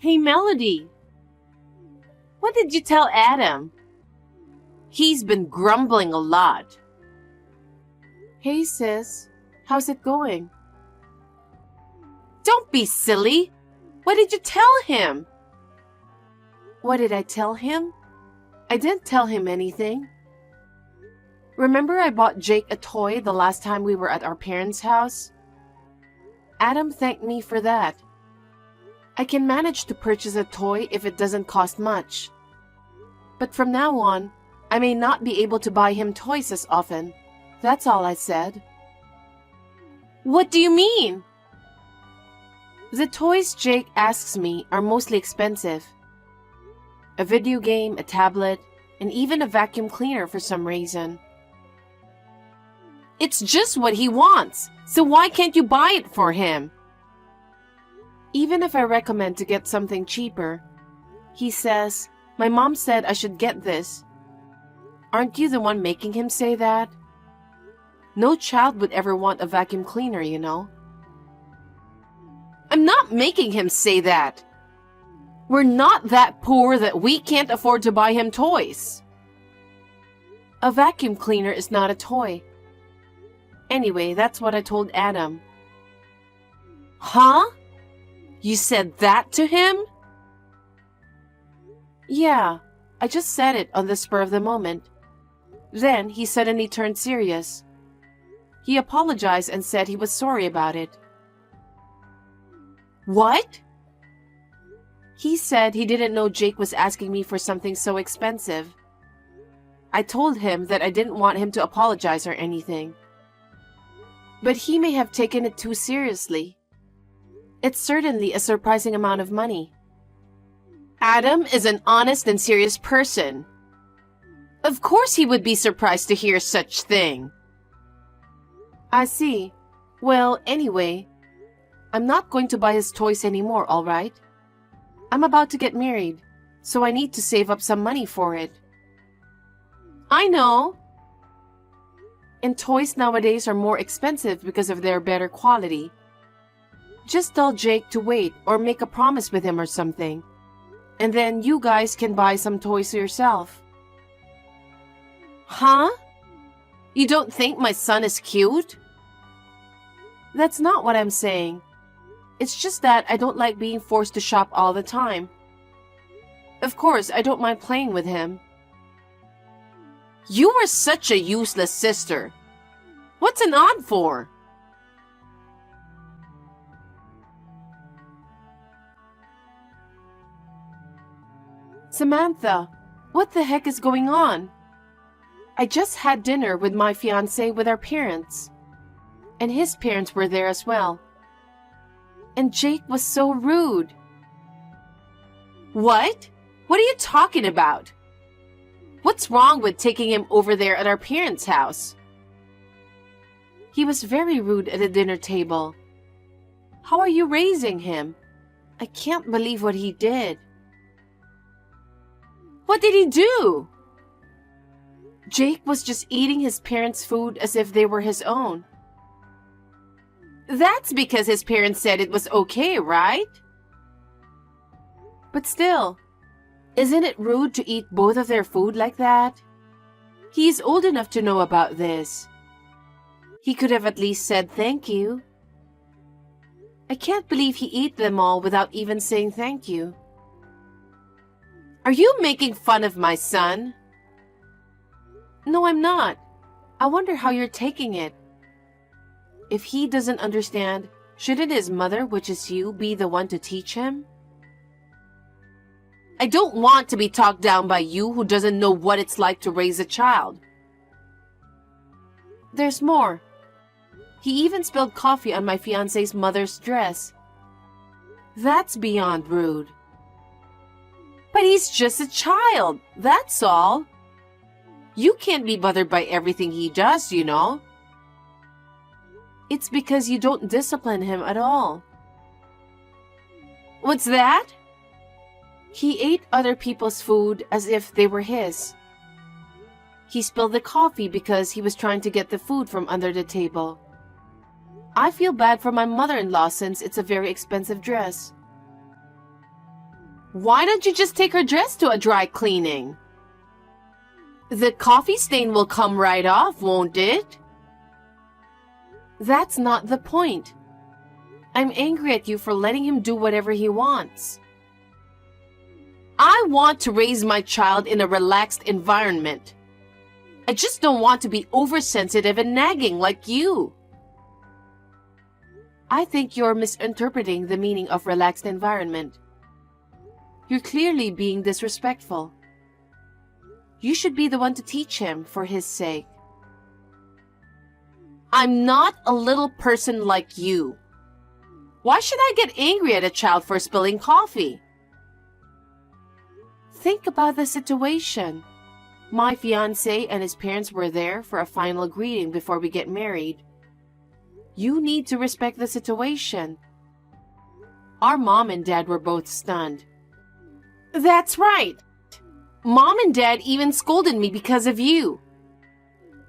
Hey, Melody, what did you tell Adam? He's been grumbling a lot. Hey, sis, how's it going? Don't be silly. What did you tell him? What did I tell him? I didn't tell him anything. Remember I bought Jake a toy the last time we were at our parents' house? Adam thanked me for that. I can manage to purchase a toy if it doesn't cost much. But from now on, I may not be able to buy him toys as often. That's all I said. What do you mean? The toys Jake asks me are mostly expensive. A video game, a tablet, and even a vacuum cleaner for some reason. It's just what he wants, so why can't you buy it for him? Even if I recommend to get something cheaper, he says, "My mom said I should get this." Aren't you the one making him say that? No child would ever want a vacuum cleaner, you know. I'm not making him say that. We're not that poor that we can't afford to buy him toys. A vacuum cleaner is not a toy. Anyway, that's what I told Adam. Huh? You said that to him? Yeah, I just said it on the spur of the moment. Then he suddenly turned serious. He apologized and said he was sorry about it. What? He said he didn't know Jake was asking me for something so expensive. I told him that I didn't want him to apologize or anything. But he may have taken it too seriously. It's certainly a surprising amount of money. Adam is an honest and serious person. Of course he would be surprised to hear such thing. I see. Well, anyway, I'm not going to buy his toys anymore, all right? I'm about to get married, so I need to save up some money for it. I know. And toys nowadays are more expensive because of their better quality. Just tell Jake to wait or make a promise with him or something. And then you guys can buy some toys yourself. Huh? You don't think my son is cute? That's not what I'm saying. It's just that I don't like being forced to shop all the time. Of course, I don't mind playing with him. You are such a useless sister. What's an aunt for? Samantha, what the heck is going on? I just had dinner with my fiancé with our parents. And his parents were there as well. And Jake was so rude. What? What are you talking about? What's wrong with taking him over there at our parents' house? He was very rude at the dinner table. How are you raising him? I can't believe what he did. What did he do? Jake was just eating his parents' food as if they were his own. That's because his parents said it was okay, right? But still, isn't it rude to eat both of their food like that? He's old enough to know about this. He could have at least said thank you. I can't believe he ate them all without even saying thank you. Are you making fun of my son? No, I'm not. I wonder how you're taking it. If he doesn't understand, shouldn't his mother, which is you, be the one to teach him? I don't want to be talked down by you who doesn't know what it's like to raise a child. There's more. He even spilled coffee on my fiancé's mother's dress. That's beyond rude. But he's just a child, that's all. You can't be bothered by everything he does, you know. It's because you don't discipline him at all. What's that? He ate other people's food as if they were his. He spilled the coffee because he was trying to get the food from under the table. I feel bad for my mother-in-law since it's a very expensive dress. Why don't you just take her dress to a dry cleaning? The coffee stain will come right off, won't it? That's not the point. I'm angry at you for letting him do whatever he wants. I want to raise my child in a relaxed environment. I just don't want to be oversensitive and nagging like you. I think you're misinterpreting the meaning of relaxed environment. You're clearly being disrespectful. You should be the one to teach him for his sake. I'm not a little person like you. Why should I get angry at a child for spilling coffee? Think about the situation. My fiancé and his parents were there for a final greeting before we get married. You need to respect the situation. Our mom and dad were both stunned. That's right. Mom and Dad even scolded me because of you.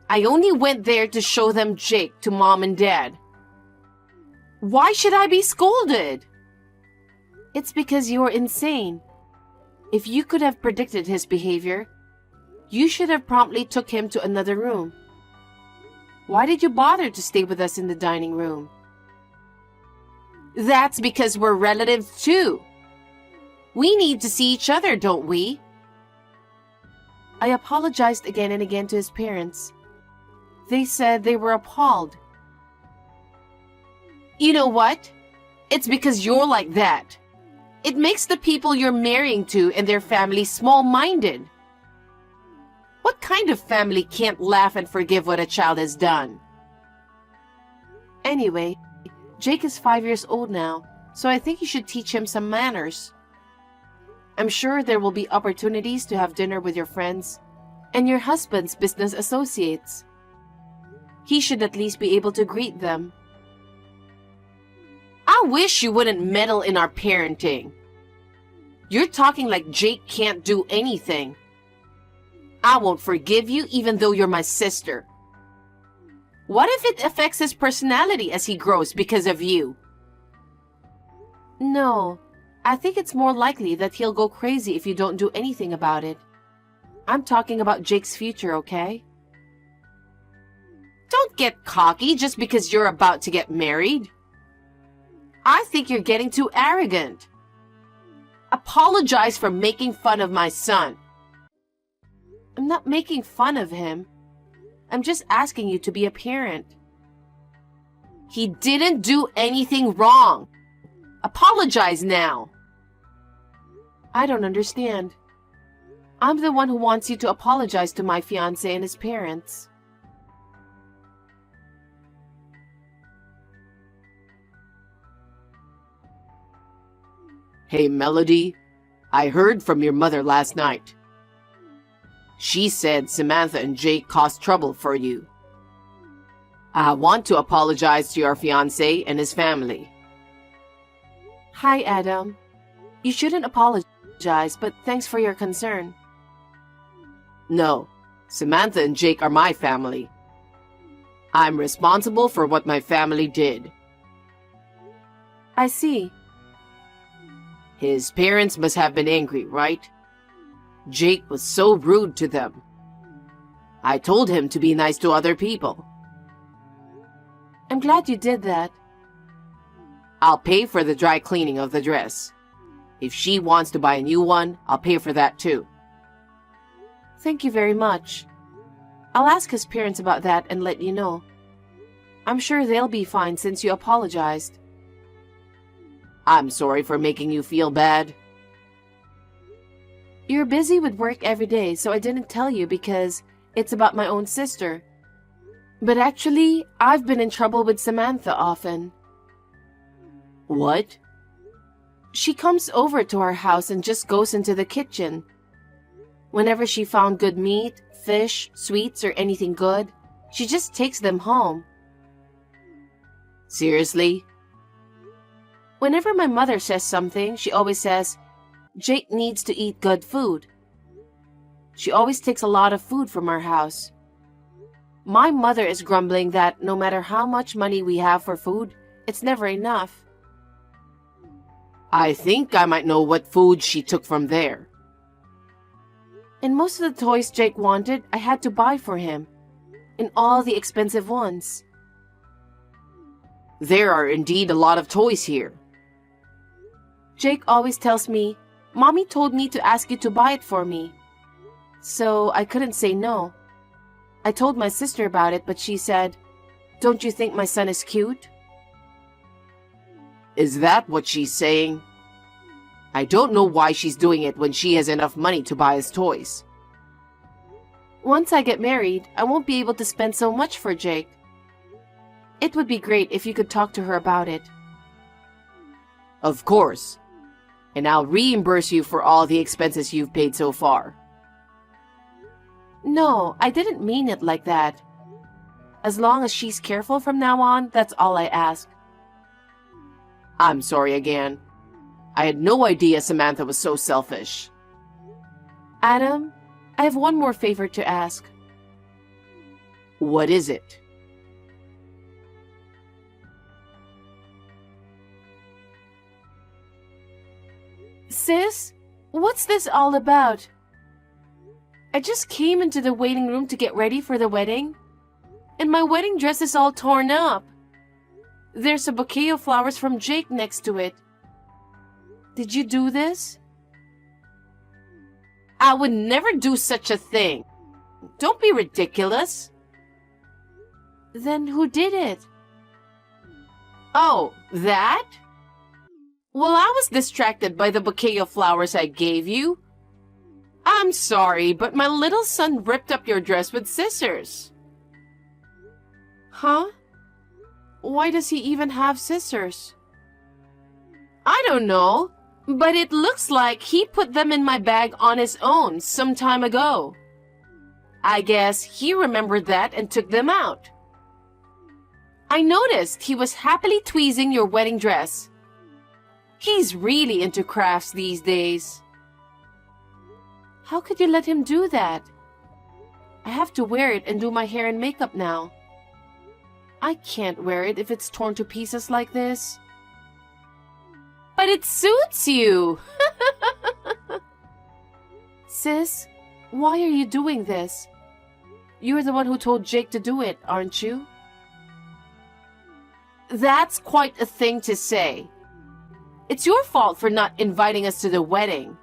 I only went there to show them Jake to Mom and Dad. Why should I be scolded? It's because you're insane. If you could have predicted his behavior, you should have promptly took him to another room. Why did you bother to stay with us in the dining room? That's because we're relatives too. We need to see each other, don't we? I apologized again and again to his parents. They said they were appalled. You know what? It's because you're like that. It makes the people you're marrying to and their family small-minded. What kind of family can't laugh and forgive what a child has done? Anyway, Jake is 5 years old now, so I think you should teach him some manners. I'm sure there will be opportunities to have dinner with your friends and your husband's business associates. He should at least be able to greet them. I wish you wouldn't meddle in our parenting. You're talking like Jake can't do anything. I won't forgive you even though you're my sister. What if it affects his personality as he grows because of you? No, I think it's more likely that he'll go crazy if you don't do anything about it. I'm talking about Jake's future, okay? Don't get cocky just because you're about to get married. I think you're getting too arrogant. Apologize for making fun of my son. I'm not making fun of him. I'm just asking you to be a parent. He didn't do anything wrong. Apologize now. I don't understand. I'm the one who wants you to apologize to my fiancé and his parents. Hey, Melody, I heard from your mother last night. She said Samantha and Jake caused trouble for you. I want to apologize to your fiancé and his family. Hi, Adam. You shouldn't apologize, but thanks for your concern. No, Samantha and Jake are my family. I'm responsible for what my family did. I see. His parents must have been angry, right? Jake was so rude to them. I told him to be nice to other people. I'm glad you did that. I'll pay for the dry cleaning of the dress. If she wants to buy a new one, I'll pay for that too. Thank you very much. I'll ask his parents about that and let you know. I'm sure they'll be fine since you apologized. I'm sorry for making you feel bad. You're busy with work every day, so I didn't tell you because it's about my own sister. But actually, I've been in trouble with Samantha often. What? She comes over to our house and just goes into the kitchen. Whenever she found good meat, fish, sweets, or anything good, she just takes them home. Seriously? Whenever my mother says something, she always says, Jake needs to eat good food. She always takes a lot of food from our house. My mother is grumbling that no matter how much money we have for food, it's never enough. I think I might know what food she took from there. And most of the toys Jake wanted, I had to buy for him. And all the expensive ones. There are indeed a lot of toys here. Jake always tells me, Mommy told me to ask you to buy it for me. So I couldn't say no. I told my sister about it, but she said, Don't you think my son is cute? Is that what she's saying? I don't know why she's doing it when she has enough money to buy us toys. Once I get married, I won't be able to spend so much for Jake. It would be great if you could talk to her about it. Of course. And I'll reimburse you for all the expenses you've paid so far. No, I didn't mean it like that. As long as she's careful from now on, that's all I ask. I'm sorry again. I had no idea Samantha was so selfish. Adam, I have one more favor to ask. What is it? Sis, what's this all about? I just came into the waiting room to get ready for the wedding, and my wedding dress is all torn up. There's a bouquet of flowers from Jake next to it. Did you do this? I would never do such a thing. Don't be ridiculous. Then who did it? Oh, that? Well, I was distracted by the bouquet of flowers I gave you. I'm sorry, but my little son ripped up your dress with scissors. Huh? Why does he even have scissors? I don't know, but it looks like he put them in my bag on his own some time ago. I guess he remembered that and took them out. I noticed he was happily tweezing your wedding dress. He's really into crafts these days. How could you let him do that? I have to wear it and do my hair and makeup now. I can't wear it if it's torn to pieces like this. But it suits you. Sis, why are you doing this? You're the one who told Jake to do it, aren't you? That's quite a thing to say. It's your fault for not inviting us to the wedding.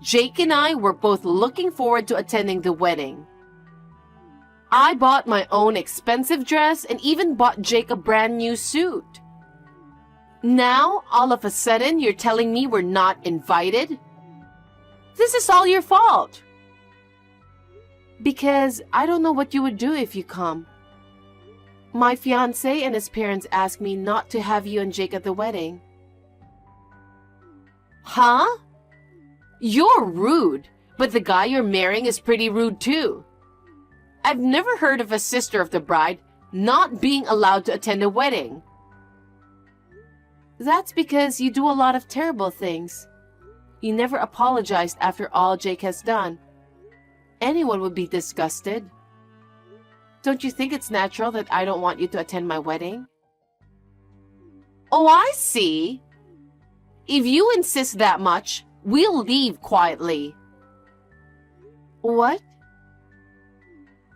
Jake and I were both looking forward to attending the wedding. I bought my own expensive dress and even bought Jake a brand new suit. Now, all of a sudden, you're telling me we're not invited? This is all your fault. Because I don't know what you would do if you come. My fiancé and his parents asked me not to have you and Jake at the wedding. Huh? You're rude, but the guy you're marrying is pretty rude too. I've never heard of a sister of the bride not being allowed to attend a wedding. That's because you do a lot of terrible things. You never apologized after all Jake has done. Anyone would be disgusted. Don't you think it's natural that I don't want you to attend my wedding? Oh, I see. If you insist that much, we'll leave quietly. What?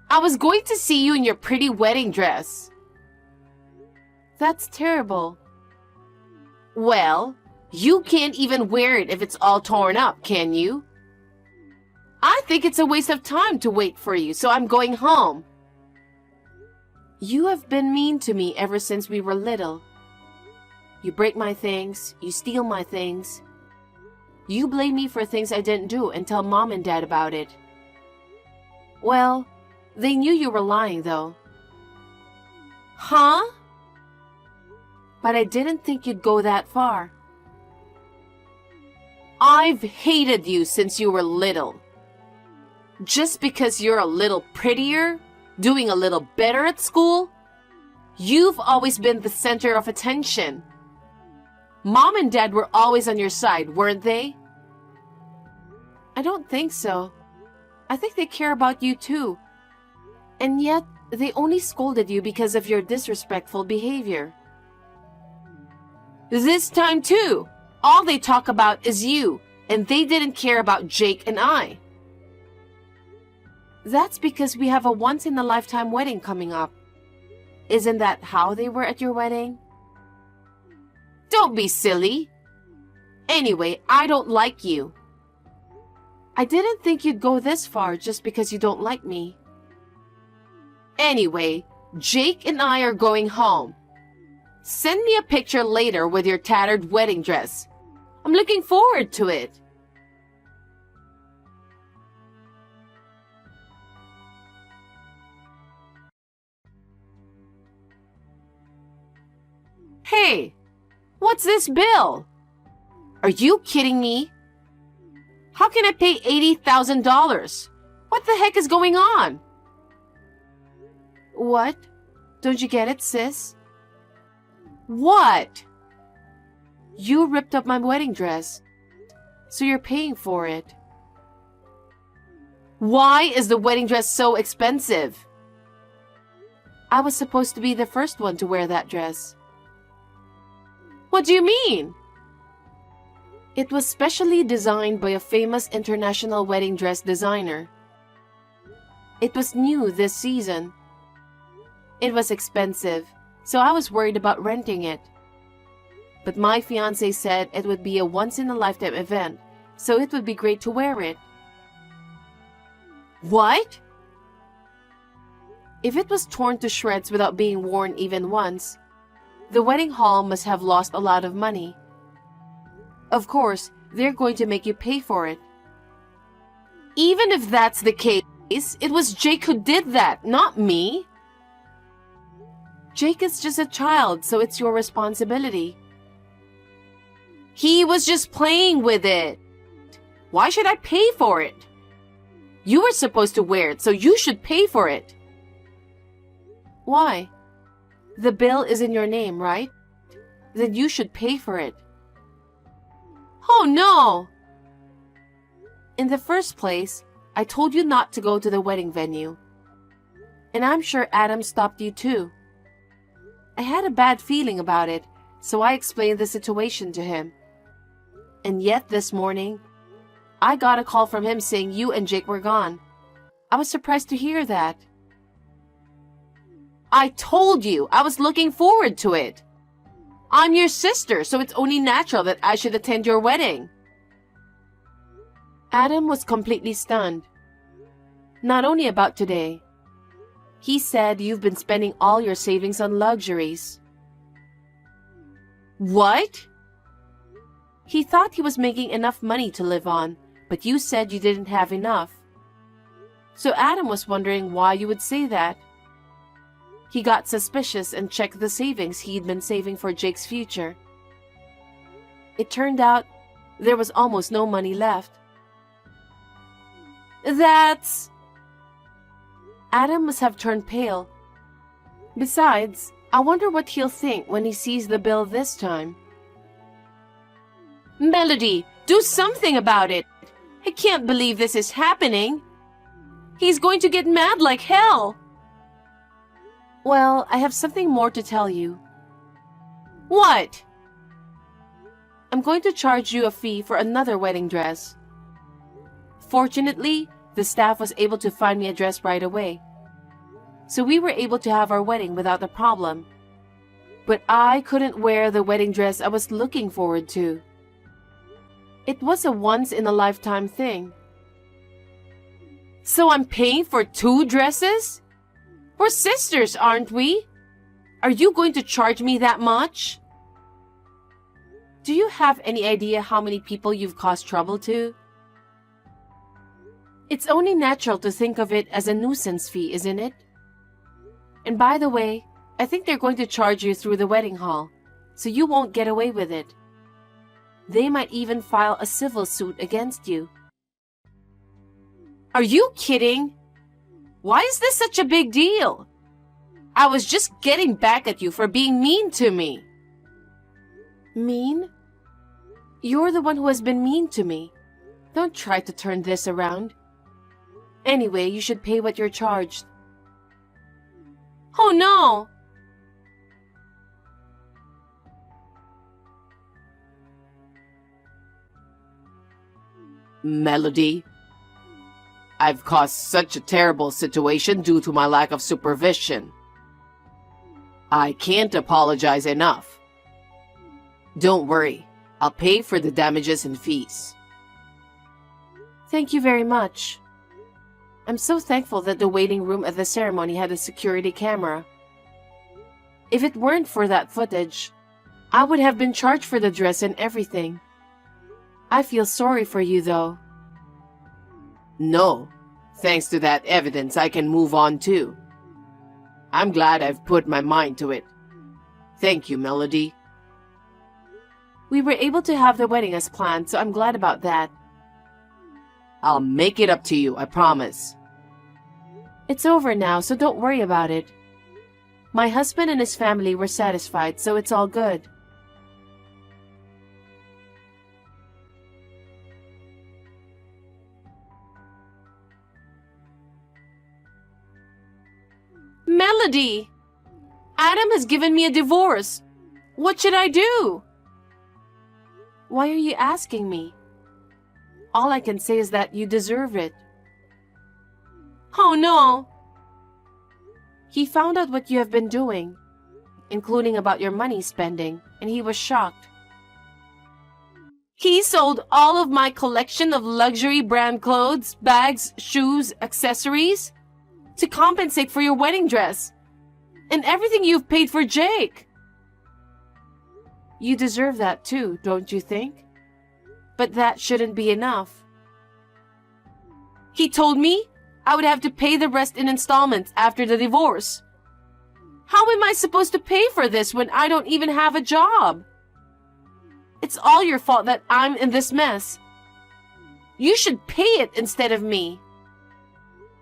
I was going to see you in your pretty wedding dress. That's terrible. Well, you can't even wear it if it's all torn up, can you? I think it's a waste of time to wait for you, so I'm going home. You have been mean to me ever since we were little. You break my things, you steal my things. You blame me for things I didn't do and tell Mom and Dad about it. Well, they knew you were lying, though. Huh? But I didn't think you'd go that far. I've hated you since you were little. Just because you're a little prettier, doing a little better at school, you've always been the center of attention. Mom and Dad were always on your side, weren't they? I don't think so. I think they care about you too. And yet, they only scolded you because of your disrespectful behavior. This time too, All they talk about is you, and they didn't care about Jake and I. That's because we have a once-in-a-lifetime wedding coming up. Isn't that how they were at your wedding? Don't be silly. Anyway, I don't like you. I didn't think you'd go this far just because you don't like me. Anyway, Jake and I are going home. Send me a picture later with your tattered wedding dress. I'm looking forward to it. Hey, what's this bill? Are you kidding me? How can I pay $80,000? What the heck is going on? What? Don't you get it, sis? What? You ripped up my wedding dress, so you're paying for it. Why is the wedding dress so expensive? I was supposed to be the first one to wear that dress. What do you mean? It was specially designed by a famous international wedding dress designer. It was new this season. It was expensive, so I was worried about renting it. But my fiancé said it would be a once-in-a-lifetime event, so it would be great to wear it. What? If it was torn to shreds without being worn even once, the wedding hall must have lost a lot of money. Of course, they're going to make you pay for it. Even if that's the case, it was Jake who did that, not me. Jake is just a child, so it's your responsibility. He was just playing with it. Why should I pay for it? You were supposed to wear it, so you should pay for it. Why? The bill is in your name, right? Then you should pay for it. Oh no! In the first place, I told you not to go to the wedding venue. And I'm sure Adam stopped you too. I had a bad feeling about it, so I explained the situation to him. And yet this morning, I got a call from him saying you and Jake were gone. I was surprised to hear that. I told you I was looking forward to it. I'm your sister, so it's only natural that I should attend your wedding. Adam was completely stunned. Not only about today. He said you've been spending all your savings on luxuries. What? He thought he was making enough money to live on, but you said you didn't have enough. So Adam was wondering why you would say that. He got suspicious and checked the savings he'd been saving for Jake's future. It turned out there was almost no money left. That's... Adam must have turned pale. Besides, I wonder what he'll think when he sees the bill this time. Melody, do something about it! I can't believe this is happening! He's going to get mad like hell! Well, I have something more to tell you. What? I'm going to charge you a fee for another wedding dress. Fortunately, the staff was able to find me a dress right away. So we were able to have our wedding without a problem. But I couldn't wear the wedding dress I was looking forward to. It was a once-in-a-lifetime thing. So I'm paying for 2 dresses? We're sisters, aren't we? Are you going to charge me that much? Do you have any idea how many people you've caused trouble to? It's only natural to think of it as a nuisance fee, isn't it? And by the way, I think they're going to charge you through the wedding hall, so you won't get away with it. They might even file a civil suit against you. Are you kidding? Why is this such a big deal? I was just getting back at you for being mean to me. Mean? You're the one who has been mean to me. Don't try to turn this around. Anyway, you should pay what you're charged. Oh no! Melody, I've caused such a terrible situation due to my lack of supervision. I can't apologize enough. Don't worry, I'll pay for the damages and fees. Thank you very much. I'm so thankful that the waiting room at the ceremony had a security camera. If it weren't for that footage, I would have been charged for the dress and everything. I feel sorry for you, though. No, thanks to that evidence, I can move on too. I'm glad I've put my mind to it. Thank you, Melody. We were able to have the wedding as planned, so I'm glad about that. I'll make it up to you, I promise. It's over now, so don't worry about it. My husband and his family were satisfied, so it's all good. Melody! Adam has given me a divorce. What should I do? Why are you asking me? All I can say is that you deserve it. Oh no! He found out what you have been doing, including about your money spending, and he was shocked. He sold all of my collection of luxury brand clothes, bags, shoes, accessories to compensate for your wedding dress and everything you've paid for Jake. You deserve that too, don't you think? But that shouldn't be enough. He told me I would have to pay the rest in installments after the divorce. How am I supposed to pay for this when I don't even have a job? It's all your fault that I'm in this mess. You should pay it instead of me.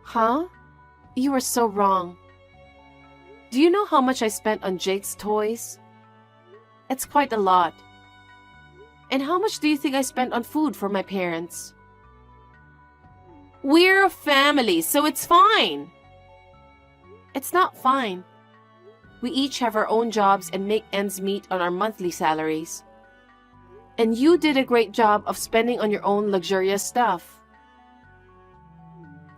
Huh? You are so wrong. Do you know how much I spent on Jake's toys? It's quite a lot. And how much do you think I spent on food for my parents? We're a family, so it's fine. It's not fine. We each have our own jobs and make ends meet on our monthly salaries. And you did a great job of spending on your own luxurious stuff.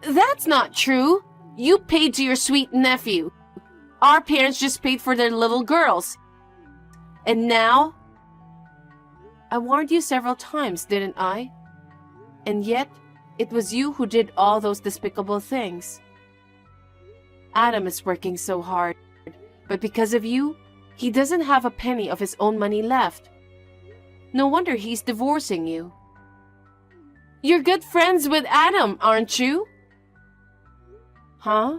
That's not true. You paid to your sweet nephew. Our parents just paid for their little girls. And now? I warned you several times, didn't I? And yet, it was you who did all those despicable things. Adam is working so hard, but because of you, he doesn't have a penny of his own money left. No wonder he's divorcing you. You're good friends with Adam, aren't you? Huh?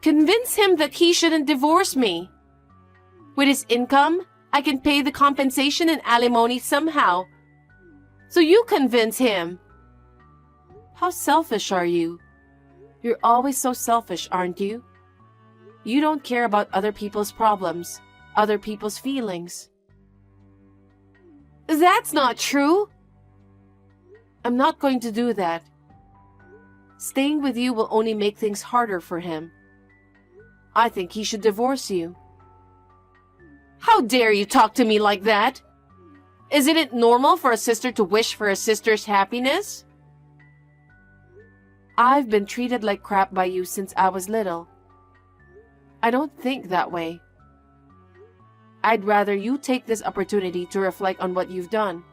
Convince him that he shouldn't divorce me. With his income, I can pay the compensation and alimony somehow. So you convince him. How selfish are you? You're always so selfish, aren't you? You don't care about other people's problems, other people's feelings. That's not true. I'm not going to do that. Staying with you will only make things harder for him. I think he should divorce you. How dare you talk to me like that? Isn't it normal for a sister to wish for a sister's happiness? I've been treated like crap by you since I was little. I don't think that way. I'd rather you take this opportunity to reflect on what you've done.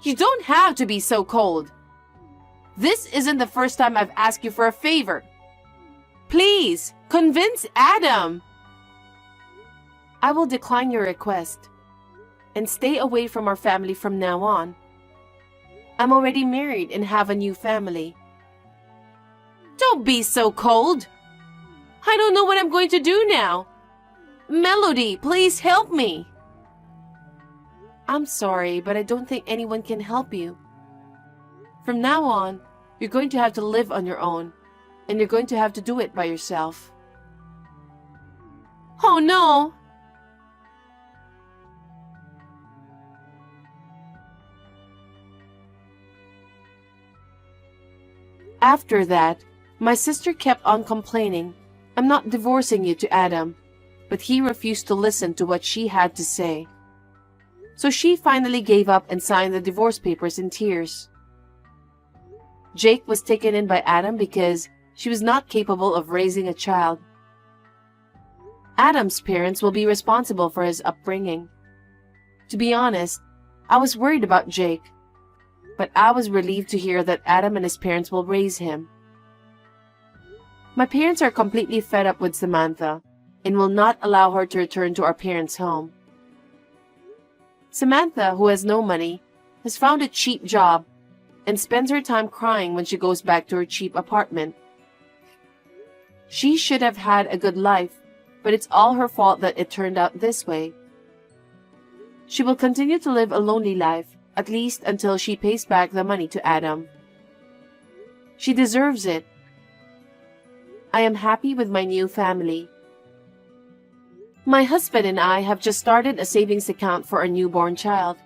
You don't have to be so cold. This isn't the first time I've asked you for a favor. Please, convince Adam. I will decline your request and stay away from our family from now on. I'm already married and have a new family. Don't be so cold. I don't know what I'm going to do now. Melody, please help me. I'm sorry, but I don't think anyone can help you. From now on, you're going to have to live on your own, and you're going to have to do it by yourself. Oh no! After that, my sister kept on complaining, I'm not divorcing you to Adam, but he refused to listen to what she had to say. So she finally gave up and signed the divorce papers in tears. Jake was taken in by Adam because she was not capable of raising a child. Adam's parents will be responsible for his upbringing. To be honest, I was worried about Jake, but I was relieved to hear that Adam and his parents will raise him. My parents are completely fed up with Samantha and will not allow her to return to our parents' home. Samantha, who has no money, has found a cheap job and spends her time crying when she goes back to her cheap apartment. She should have had a good life, but it's all her fault that it turned out this way. She will continue to live a lonely life, at least until she pays back the money to Adam. She deserves it. I am happy with my new family. My husband and I have just started a savings account for our newborn child.